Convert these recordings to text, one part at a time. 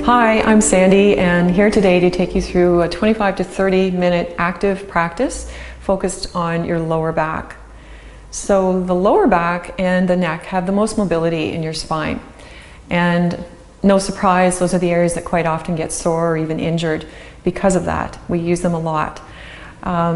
Hi, I'm Sandy, and here today to take you through a 25 to 30 minute active practice focused on your lower back. So the lower back and the neck have the most mobility in your spine, and no surprise, those are the areas that quite often get sore or even injured because of that. We use them a lot.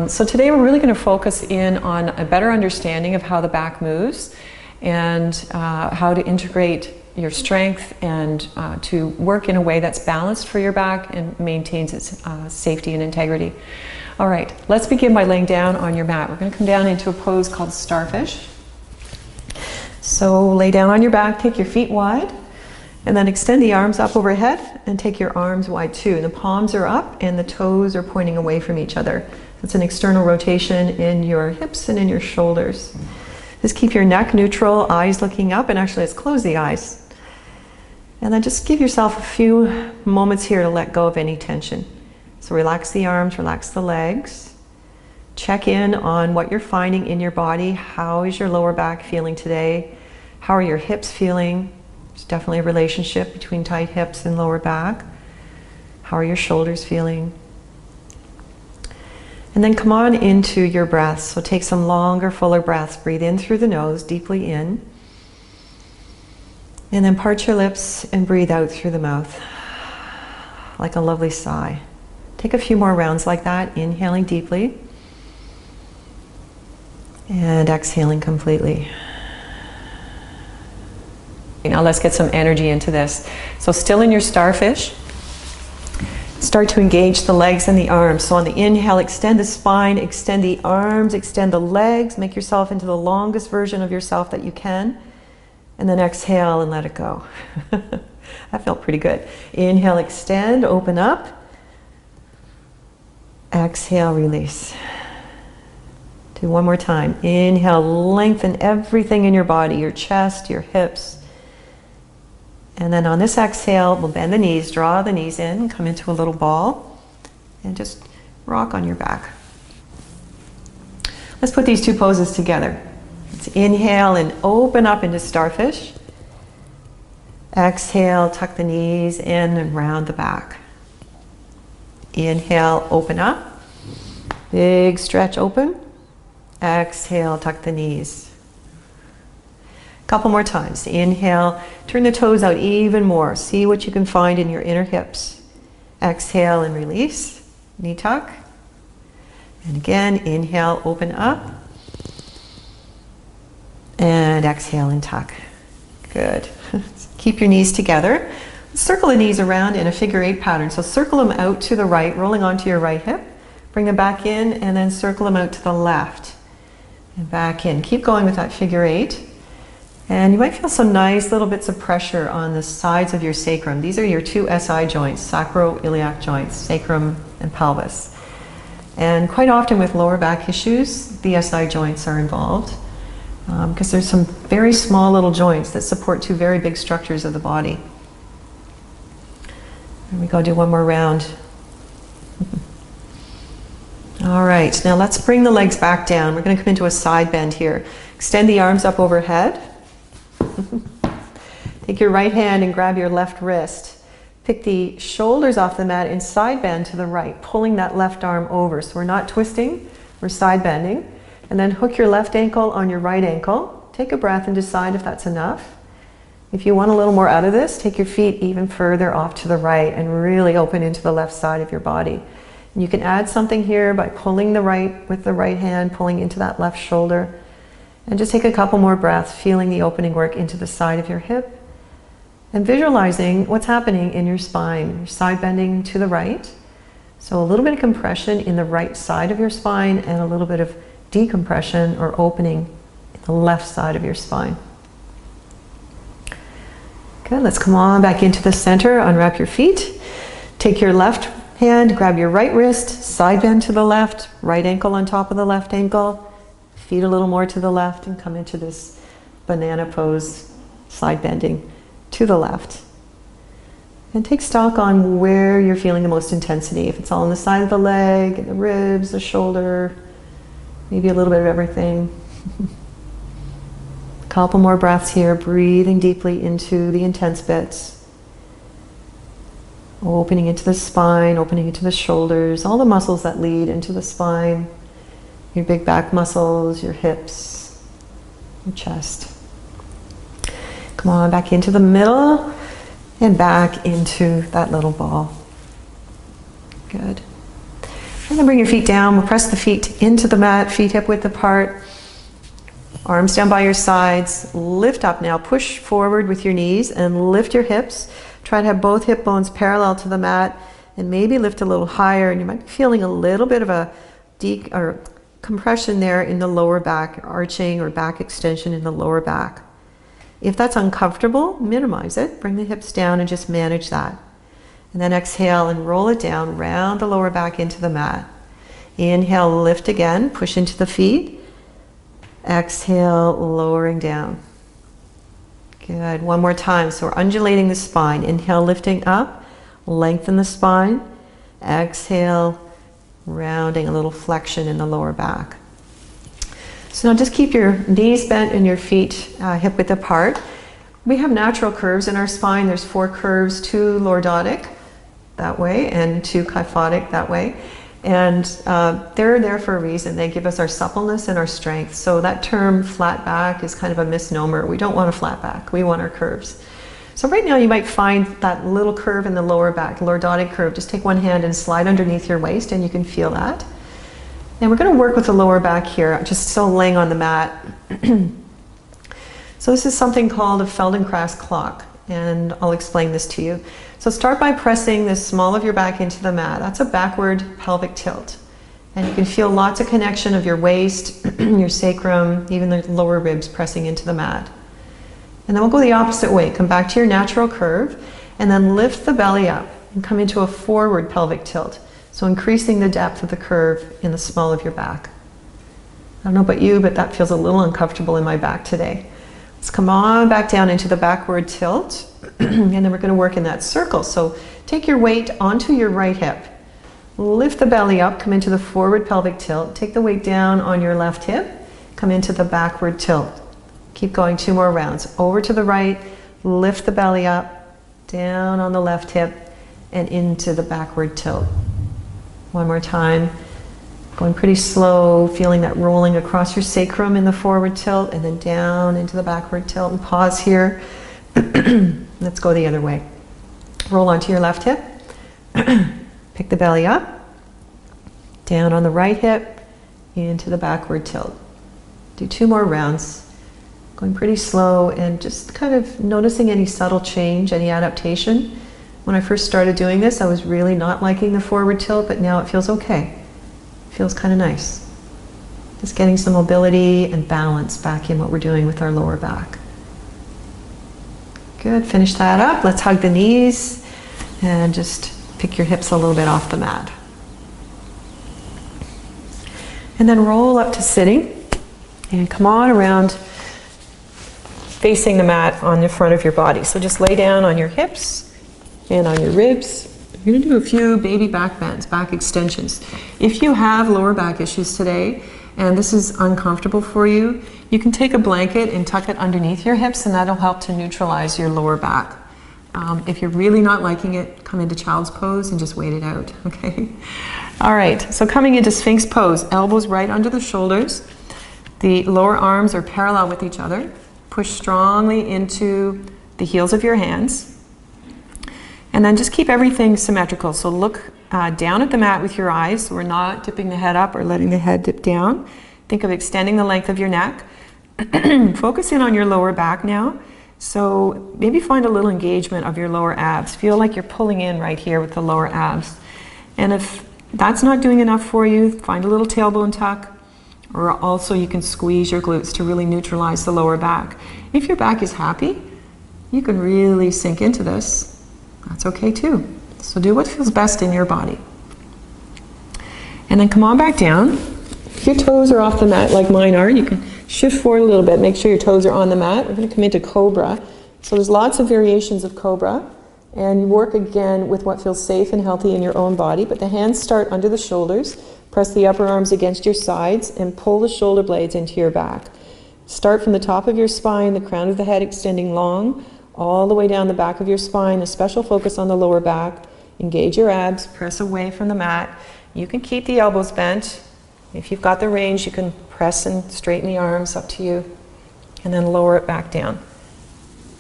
So today we're really going to focus in on a better understanding of how the back moves and how to integrate your strength and to work in a way that's balanced for your back and maintains its safety and integrity. All right, let's begin by laying down on your mat. We're going to come down into a pose called starfish. So lay down on your back, take your feet wide, and then extend the arms up overhead and take your arms wide too. The palms are up and the toes are pointing away from each other. It's an external rotation in your hips and in your shoulders. Just keep your neck neutral, eyes looking up, and actually let's close the eyes. And then just give yourself a few moments here to let go of any tension. So relax the arms, relax the legs. Check in on what you're finding in your body. How is your lower back feeling today? How are your hips feeling? There's definitely a relationship between tight hips and lower back. How are your shoulders feeling? And then come on into your breaths. So take some longer, fuller breaths. Breathe in through the nose, deeply in. And then part your lips and breathe out through the mouth, like a lovely sigh. Take a few more rounds like that, inhaling deeply and exhaling completely. Now let's get some energy into this. So still in your starfish, start to engage the legs and the arms. So on the inhale, extend the spine, extend the arms, extend the legs, make yourself into the longest version of yourself that you can. And then exhale and let it go. That felt pretty good. Inhale, extend, open up. Exhale, release. Do one more time. Inhale, lengthen everything in your body, your chest, your hips. And then on this exhale, we'll bend the knees, draw the knees in, come into a little ball, and just rock on your back. Let's put these two poses together. Let's inhale and open up into starfish. Exhale, tuck the knees in and round the back. Inhale, open up. Big stretch open. Exhale, tuck the knees. Couple more times. Inhale, turn the toes out even more. See what you can find in your inner hips. Exhale and release. Knee tuck. And again, inhale, open up. And exhale and tuck. Good. Keep your knees together. Circle the knees around in a figure eight pattern. So circle them out to the right, rolling onto your right hip. Bring them back in and then circle them out to the left. And back in. Keep going with that figure eight. And you might feel some nice little bits of pressure on the sides of your sacrum. These are your two SI joints, sacroiliac joints, sacrum and pelvis. And quite often with lower back issues, the SI joints are involved. Because there's some very small little joints that support two very big structures of the body. There we go, do one more round. All right, now let's bring the legs back down. We're going to come into a side bend here. Extend the arms up overhead. Take your right hand and grab your left wrist. Pick the shoulders off the mat and side bend to the right, pulling that left arm over. So we're not twisting, we're side bending. And then hook your left ankle on your right ankle. Take a breath and decide if that's enough. If you want a little more out of this, take your feet even further off to the right and really open into the left side of your body. And you can add something here by pulling the right with the right hand, pulling into that left shoulder. And just take a couple more breaths, feeling the opening work into the side of your hip. And visualizing what's happening in your spine. You're side bending to the right. So a little bit of compression in the right side of your spine and a little bit of decompression or opening in the left side of your spine. Good, let's come on back into the center, unwrap your feet. Take your left hand, grab your right wrist, side bend to the left, right ankle on top of the left ankle, feet a little more to the left, and come into this banana pose, side bending to the left. And take stock on where you're feeling the most intensity. If it's all on the side of the leg, the ribs, the shoulder, maybe a little bit of everything. Couple more breaths here, breathing deeply into the intense bits. Opening into the spine, opening into the shoulders, all the muscles that lead into the spine, your big back muscles, your hips, your chest. Come on, back into the middle and back into that little ball. Good. And then bring your feet down. We'll press the feet into the mat, feet hip width apart. Arms down by your sides. Lift up now. Push forward with your knees and lift your hips. Try to have both hip bones parallel to the mat and maybe lift a little higher. And you might be feeling a little bit of a compression there in the lower back, arching or back extension in the lower back. If that's uncomfortable, minimize it. Bring the hips down and just manage that. And then exhale and roll it down, round the lower back into the mat. Inhale, lift again, push into the feet. Exhale, lowering down. Good. One more time. So we're undulating the spine. Inhale, lifting up, lengthen the spine. Exhale, rounding, a little flexion in the lower back. So now just keep your knees bent and your feet hip width apart. We have natural curves in our spine. There's 4 curves, 2 lordotic that way and 2 kyphotic that way. And they're there for a reason. They give us our suppleness and our strength. So that term flat back is kind of a misnomer. We don't want a flat back. We want our curves. So right now you might find that little curve in the lower back, lordotic curve. Just take one hand and slide underneath your waist and you can feel that. And we're going to work with the lower back here, just so laying on the mat. So this is something called a Feldenkrais clock, and I'll explain this to you. So start by pressing the small of your back into the mat. That's a backward pelvic tilt. And you can feel lots of connection of your waist, your sacrum, even the lower ribs pressing into the mat. And then we'll go the opposite way. Come back to your natural curve, and then lift the belly up and come into a forward pelvic tilt. So increasing the depth of the curve in the small of your back. I don't know about you, but that feels a little uncomfortable in my back today. Let's come on back down into the backward tilt. And then we're going to work in that circle. So take your weight onto your right hip. Lift the belly up, come into the forward pelvic tilt. Take the weight down on your left hip. Come into the backward tilt. Keep going 2 more rounds. Over to the right, lift the belly up, down on the left hip, and into the backward tilt. One more time. Going pretty slow, feeling that rolling across your sacrum in the forward tilt, and then down into the backward tilt. And pause here. Let's go the other way. Roll onto your left hip. Pick the belly up. Down on the right hip, into the backward tilt. Do 2 more rounds. Going pretty slow and just kind of noticing any subtle change, any adaptation. When I first started doing this, I was really not liking the forward tilt, but now it feels okay. It feels kind of nice. Just getting some mobility and balance back in what we're doing with our lower back. Good, finish that up. Let's hug the knees and just pick your hips a little bit off the mat. And then roll up to sitting and come on around facing the mat on the front of your body. So just lay down on your hips and on your ribs. You're going to do a few baby back bends, back extensions. If you have lower back issues today and this is uncomfortable for you, you can take a blanket and tuck it underneath your hips, and that'll help to neutralize your lower back. If you're really not liking it, come into child's pose and just wait it out, okay? All right, so coming into Sphinx pose, elbows right under the shoulders. The lower arms are parallel with each other. Push strongly into the heels of your hands. And then just keep everything symmetrical. So look down at the mat with your eyes. So we're not dipping the head up or letting the head dip down. Think of extending the length of your neck. Focus in on your lower back now. So maybe find a little engagement of your lower abs. Feel like you're pulling in right here with the lower abs. And if that's not doing enough for you, find a little tailbone tuck. Or also you can squeeze your glutes to really neutralize the lower back. If your back is happy, you can really sink into this. That's okay too. So do what feels best in your body. And then come on back down. If your toes are off the mat like mine are, you can shift forward a little bit. Make sure your toes are on the mat. We're going to come into Cobra. So there's lots of variations of Cobra. And you work again with what feels safe and healthy in your own body. But the hands start under the shoulders. Press the upper arms against your sides and pull the shoulder blades into your back. Start from the top of your spine, the crown of the head extending long, all the way down the back of your spine, a special focus on the lower back. Engage your abs, press away from the mat. You can keep the elbows bent. If you've got the range, you can press and straighten the arms, up to you. And then lower it back down.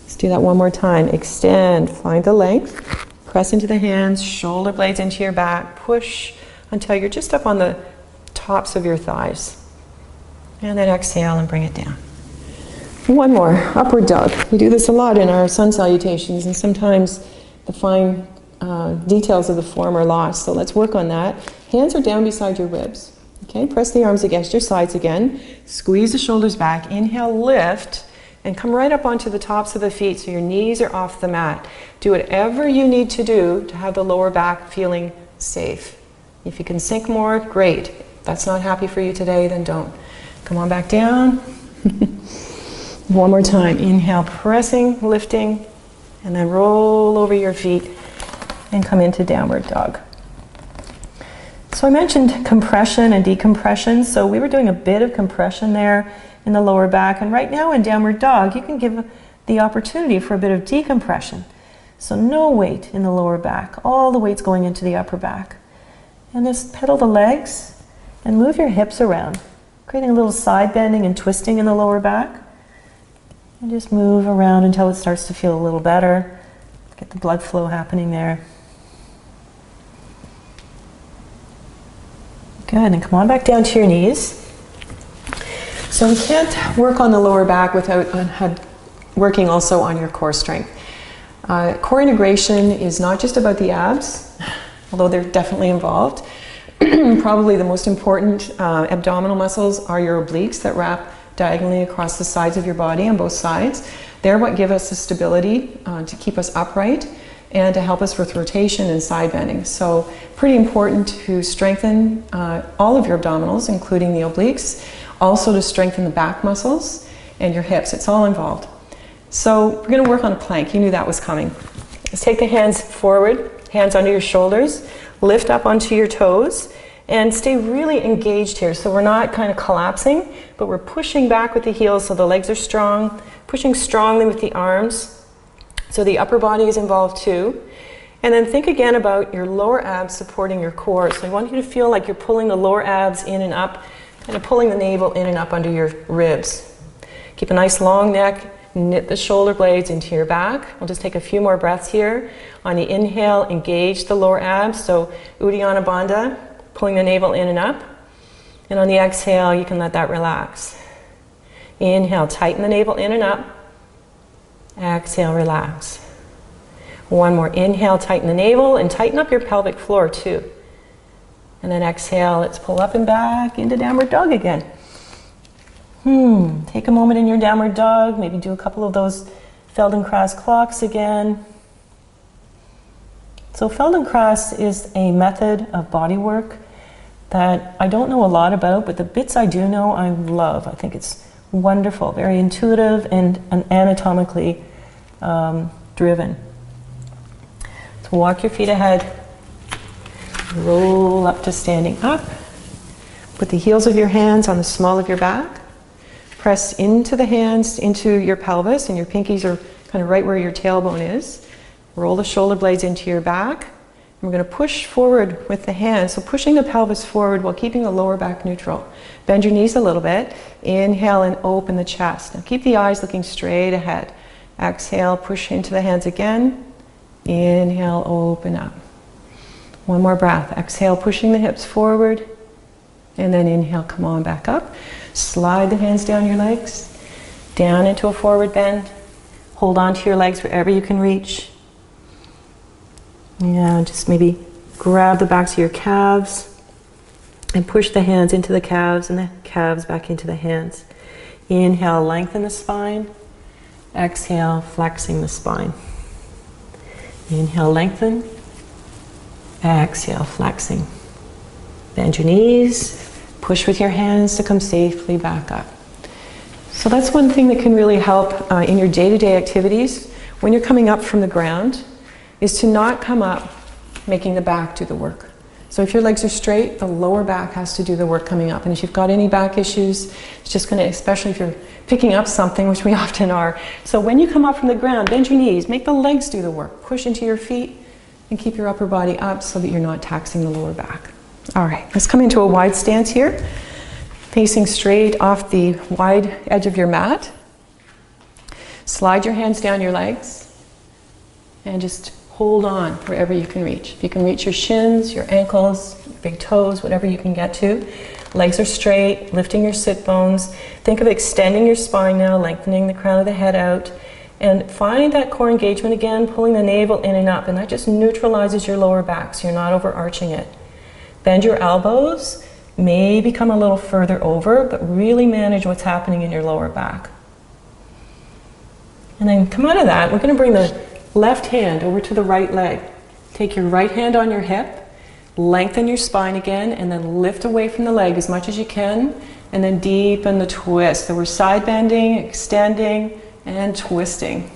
Let's do that one more time. Extend, find the length. Press into the hands, shoulder blades into your back. Push until you're just up on the tops of your thighs. And then exhale and bring it down. One more, upward dog. We do this a lot in our sun salutations, and sometimes the fine details of the form are lost. So let's work on that. Hands are down beside your ribs. Okay, press the arms against your sides again. Squeeze the shoulders back. Inhale, lift, and come right up onto the tops of the feet so your knees are off the mat. Do whatever you need to do to have the lower back feeling safe. If you can sink more, great. If that's not happy for you today, then don't. Come on back down. One more time. Inhale, pressing, lifting, and then roll over your feet and come into downward dog. So I mentioned compression and decompression. So we were doing a bit of compression there in the lower back. And right now in downward dog, you can give the opportunity for a bit of decompression. So no weight in the lower back. All the weight's going into the upper back. And just pedal the legs and move your hips around, creating a little side bending and twisting in the lower back. And just move around until it starts to feel a little better. Get the blood flow happening there. Good, and come on back down to your knees. So we can't work on the lower back without working also on your core strength. Core integration is not just about the abs, although they're definitely involved. Probably the most important abdominal muscles are your obliques that wrap diagonally across the sides of your body on both sides. They're what give us the stability to keep us upright and to help us with rotation and side bending. So pretty important to strengthen all of your abdominals, including the obliques, also to strengthen the back muscles and your hips. It's all involved. So we're going to work on a plank. You knew that was coming. Let's take the hands forward, hands under your shoulders, lift up onto your toes, and stay really engaged here. So we're not kind of collapsing, but we're pushing back with the heels so the legs are strong, pushing strongly with the arms. So the upper body is involved too. And then think again about your lower abs supporting your core. So I want you to feel like you're pulling the lower abs in and up, kind of pulling the navel in and up under your ribs. Keep a nice long neck, knit the shoulder blades into your back. We'll just take a few more breaths here. On the inhale, engage the lower abs. So Uddiyana Bandha, pulling the navel in and up. And on the exhale, you can let that relax. Inhale, tighten the navel in and up. Exhale, relax. One more. Inhale, tighten the navel and tighten up your pelvic floor too. And then exhale, let's pull up and back into downward dog again. Take a moment in your downward dog. Maybe do a couple of those Feldenkrais clocks again. So Feldenkrais is a method of body work that I don't know a lot about, but the bits I do know, I love. I think it's wonderful, very intuitive and anatomically driven. So walk your feet ahead, roll up to standing up. Put the heels of your hands on the small of your back. Press into the hands, into your pelvis, and your pinkies are kind of right where your tailbone is. Roll the shoulder blades into your back. And we're going to push forward with the hands, so pushing the pelvis forward while keeping the lower back neutral. Bend your knees a little bit. Inhale and open the chest. Now keep the eyes looking straight ahead. Exhale, push into the hands again. Inhale, open up. One more breath. Exhale, pushing the hips forward. And then inhale, come on back up. Slide the hands down your legs, down into a forward bend. Hold on to your legs wherever you can reach. Yeah, just maybe grab the backs of your calves and push the hands into the calves and the calves back into the hands. Inhale, lengthen the spine. Exhale, flexing the spine. Inhale, lengthen. Exhale, flexing. Bend your knees. Push with your hands to come safely back up. So that's one thing that can really help in your day-to-day activities when you're coming up from the ground, is to not come up making the back do the work. So if your legs are straight, the lower back has to do the work coming up. And if you've got any back issues, it's just going to, especially if you're picking up something, which we often are. So when you come up from the ground, bend your knees, make the legs do the work. Push into your feet and keep your upper body up so that you're not taxing the lower back. All right, let's come into a wide stance here, facing straight off the wide edge of your mat. Slide your hands down your legs and just hold on wherever you can reach. If you can reach your shins, your ankles, your big toes, whatever you can get to. Legs are straight, lifting your sit bones. Think of extending your spine now, lengthening the crown of the head out. And find that core engagement again, pulling the navel in and up. And that just neutralizes your lower back so you're not overarching it. Bend your elbows, maybe come a little further over, but really manage what's happening in your lower back. And then come out of that, we're going to bring the left hand over to the right leg. Take your right hand on your hip, lengthen your spine again, and then lift away from the leg as much as you can, and then deepen the twist. So we're side bending, extending, and twisting.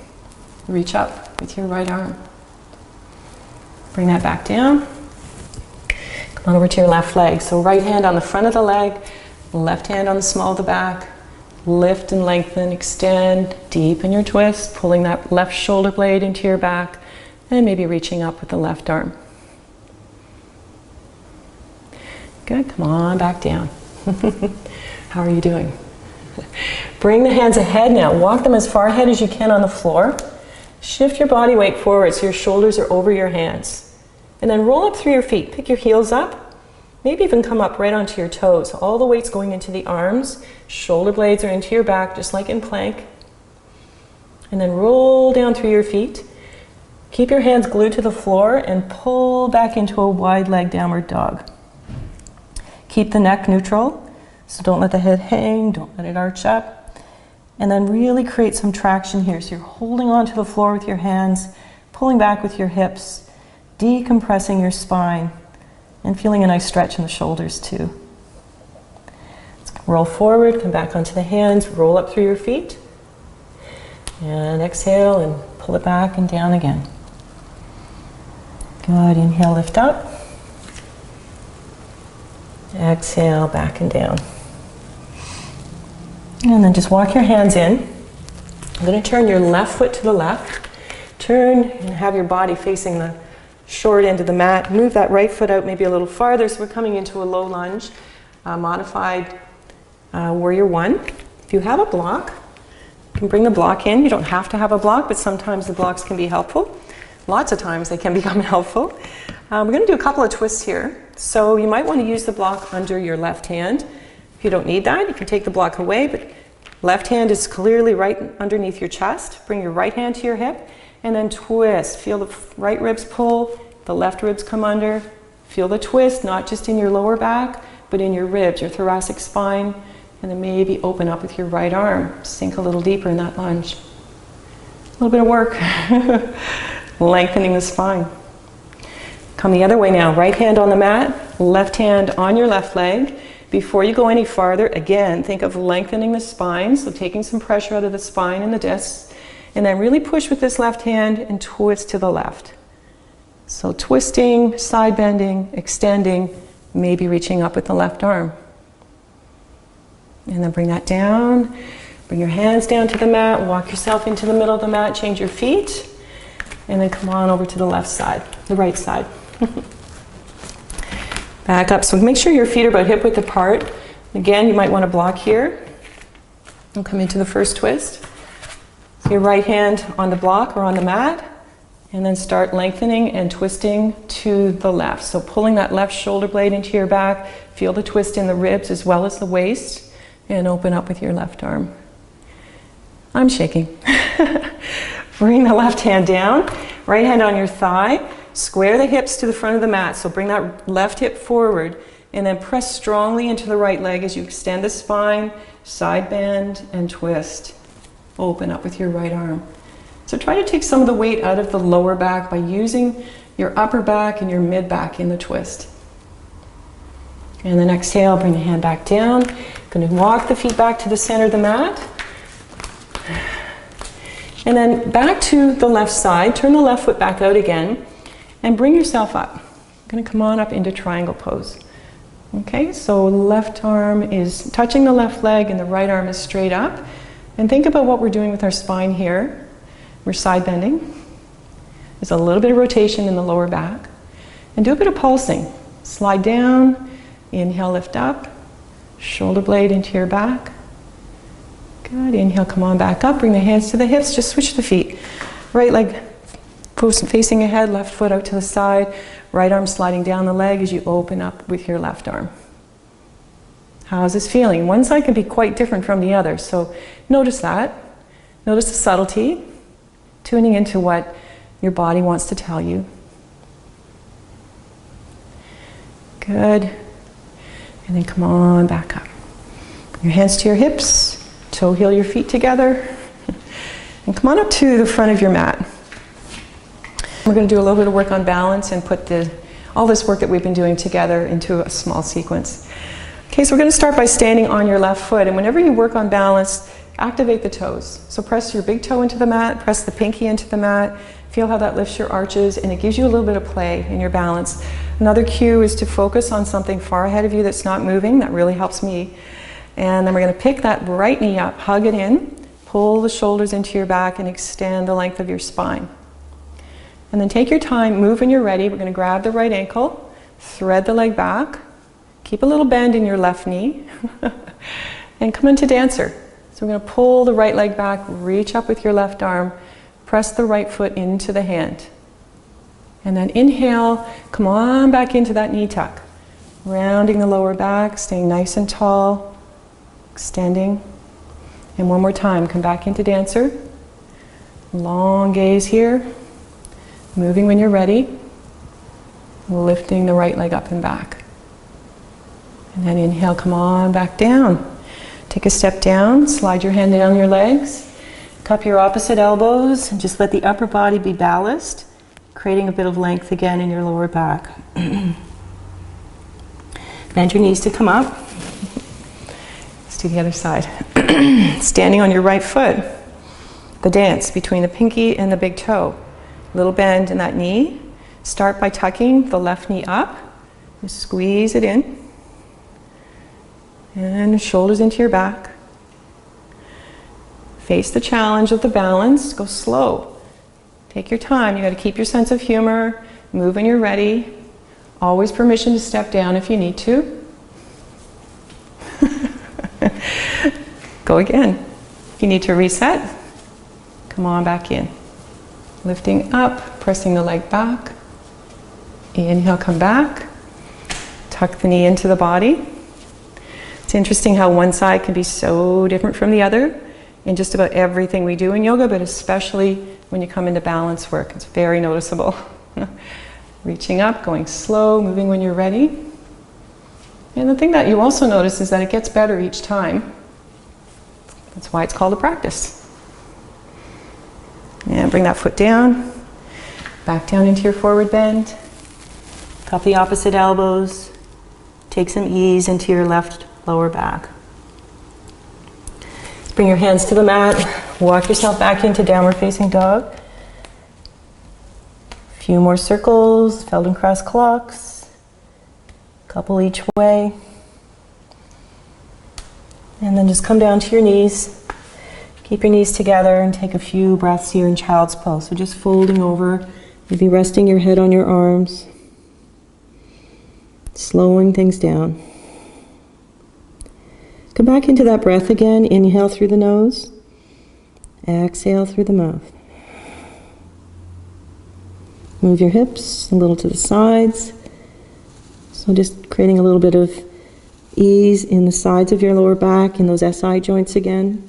Reach up with your right arm. Bring that back down. Come on over to your left leg. So right hand on the front of the leg, left hand on the small of the back. Lift and lengthen, extend, deepen your twist, pulling that left shoulder blade into your back, and maybe reaching up with the left arm. Good, come on back down. How are you doing? Bring the hands ahead now. Walk them as far ahead as you can on the floor. Shift your body weight forward so your shoulders are over your hands. And then roll up through your feet. Pick your heels up. Maybe even come up right onto your toes. All the weight's going into the arms. Shoulder blades are into your back, just like in plank. And then roll down through your feet. Keep your hands glued to the floor and pull back into a wide leg downward dog. Keep the neck neutral. So don't let the head hang, don't let it arch up. And then really create some traction here. So you're holding onto the floor with your hands, pulling back with your hips, decompressing your spine, and feeling a nice stretch in the shoulders too. Roll forward, come back onto the hands, roll up through your feet. And exhale and pull it back and down again. Good, inhale, lift up. Exhale, back and down. And then just walk your hands in. I'm going to turn your left foot to the left. Turn and have your body facing the short end of the mat. Move that right foot out maybe a little farther. So we're coming into a low lunge, modified warrior one. If you have a block, you can bring the block in. You don't have to have a block, but sometimes the blocks can be helpful. Lots of times they can become helpful. We're going to do a couple of twists here. So you might want to use the block under your left hand. If you don't need that, you can take the block away, but left hand is clearly right underneath your chest. Bring your right hand to your hip and then twist. Feel the right ribs pull, the left ribs come under. Feel the twist, not just in your lower back, but in your ribs, your thoracic spine, and then maybe open up with your right arm. Sink a little deeper in that lunge. A little bit of work. Lengthening the spine. Come the other way now. Right hand on the mat, left hand on your left leg. Before you go any farther, again, think of lengthening the spine, so taking some pressure out of the spine and the discs, and then really push with this left hand and twist to the left. So twisting, side bending, extending, maybe reaching up with the left arm. And then bring that down. Bring your hands down to the mat, walk yourself into the middle of the mat, change your feet, and then come on over to the left side, the right side. Back up. So make sure your feet are about hip width apart. Again, you might want to block here. And come into the first twist. So your right hand on the block or on the mat. And then start lengthening and twisting to the left. So pulling that left shoulder blade into your back. Feel the twist in the ribs as well as the waist. And open up with your left arm. I'm shaking. Bring the left hand down. Right hand on your thigh. Square the hips to the front of the mat, so bring that left hip forward and then press strongly into the right leg as you extend the spine, side bend and twist. Open up with your right arm. So try to take some of the weight out of the lower back by using your upper back and your mid back in the twist. And then exhale, bring the hand back down. Going to walk the feet back to the center of the mat. And then back to the left side, turn the left foot back out again. And bring yourself up. You're going to come on up into triangle pose. Okay, so left arm is touching the left leg and the right arm is straight up. And think about what we're doing with our spine here. We're side bending. There's a little bit of rotation in the lower back. And do a bit of pulsing. Slide down, inhale, lift up, shoulder blade into your back. Good, inhale, come on back up, bring the hands to the hips, just switch the feet. Right leg facing ahead, left foot out to the side, right arm sliding down the leg as you open up with your left arm. How's this feeling? One side can be quite different from the other, so notice that. Notice the subtlety, tuning into what your body wants to tell you. Good. And then come on back up. Your hands to your hips, toe heel your feet together, and come on up to the front of your mat. We're going to do a little bit of work on balance and put all this work that we've been doing together into a small sequence. Okay, so we're going to start by standing on your left foot, and whenever you work on balance, activate the toes. So press your big toe into the mat, press the pinky into the mat, feel how that lifts your arches, and it gives you a little bit of play in your balance. Another cue is to focus on something far ahead of you that's not moving. That really helps me. And then we're going to pick that right knee up, hug it in, pull the shoulders into your back, and extend the length of your spine. And then take your time, move when you're ready. We're going to grab the right ankle, thread the leg back, keep a little bend in your left knee, and come into dancer. So we're going to pull the right leg back, reach up with your left arm, press the right foot into the hand. And then inhale, come on back into that knee tuck. Rounding the lower back, staying nice and tall, extending. And one more time, come back into dancer. Long gaze here. Moving when you're ready, lifting the right leg up and back. And then inhale, come on back down. Take a step down, slide your hand down your legs, cup your opposite elbows, and just let the upper body be ballast, creating a bit of length again in your lower back. Bend your knees to come up. Let's do the other side. Standing on your right foot, the dance between the pinky and the big toe. Little bend in that knee. Start by tucking the left knee up. Just squeeze it in. And shoulders into your back. Face the challenge of the balance. Go slow. Take your time. You got to keep your sense of humor. Move when you're ready. Always permission to step down if you need to. Go again. If you need to reset, come on back in. Lifting up, pressing the leg back. Inhale, come back. Tuck the knee into the body. It's interesting how one side can be so different from the other in just about everything we do in yoga, but especially when you come into balance work. It's very noticeable. Reaching up, going slow, moving when you're ready. And the thing that you also notice is that it gets better each time. That's why it's called a practice. And bring that foot down, back down into your forward bend. Cup the opposite elbows. Take some ease into your left lower back. Bring your hands to the mat. Walk yourself back into downward facing dog. A few more circles, Feldenkrais clocks. Couple each way. And then just come down to your knees. Keep your knees together and take a few breaths here in child's pose. So just folding over, maybe resting your head on your arms. Slowing things down. Come back into that breath again. Inhale through the nose. Exhale through the mouth. Move your hips a little to the sides. So just creating a little bit of ease in the sides of your lower back, in those SI joints again.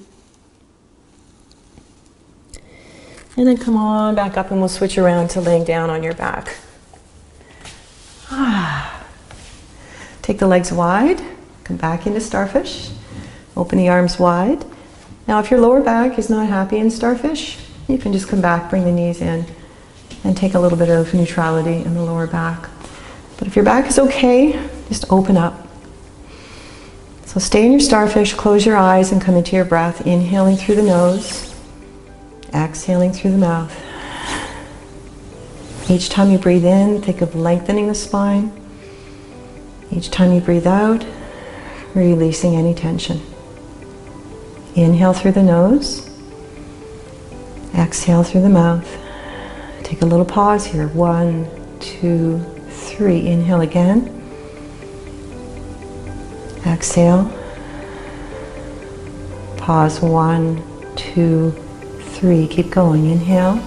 And then come on back up and we'll switch around to laying down on your back. Take the legs wide, come back into starfish. Open the arms wide. Now if your lower back is not happy in starfish, you can just come back, bring the knees in, and take a little bit of neutrality in the lower back. But if your back is okay, just open up. So stay in your starfish, close your eyes and come into your breath, inhaling through the nose. Exhaling through the mouth. Each time you breathe in, think of lengthening the spine. Each time you breathe out, releasing any tension. Inhale through the nose. Exhale through the mouth. Take a little pause here. 1, 2, 3. Inhale again. Exhale. Pause. 1, 2, 3. Keep going. Inhale.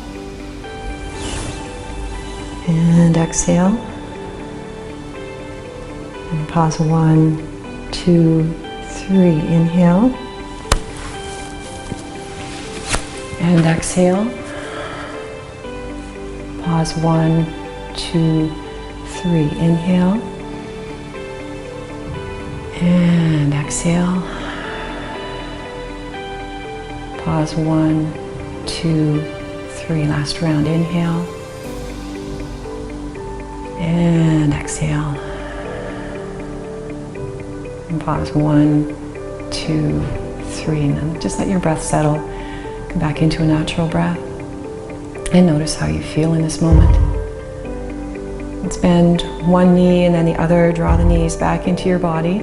And exhale. And pause. 1, 2, 3. Inhale. And exhale. Pause. 1, 2, 3. Inhale. And exhale. Pause. 1, 2, 3. Last round. Inhale. And exhale. And pause. 1, 2, 3. And then just let your breath settle. Come back into a natural breath. And notice how you feel in this moment. Let's bend one knee and then the other. Draw the knees back into your body.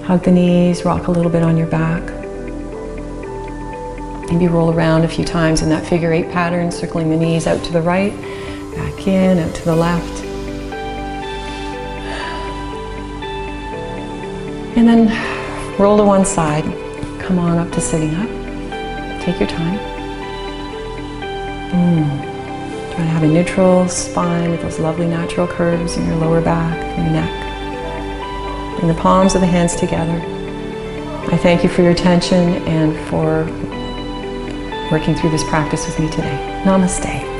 Hug the knees, rock a little bit on your back. Maybe roll around a few times in that figure 8 pattern, circling the knees out to the right, back in, out to the left. And then roll to one side. Come on up to sitting up. Take your time. Try to have a neutral spine with those lovely natural curves in your lower back and your neck. Bring the palms of the hands together. I thank you for your attention and for working through this practice with me today. Namaste.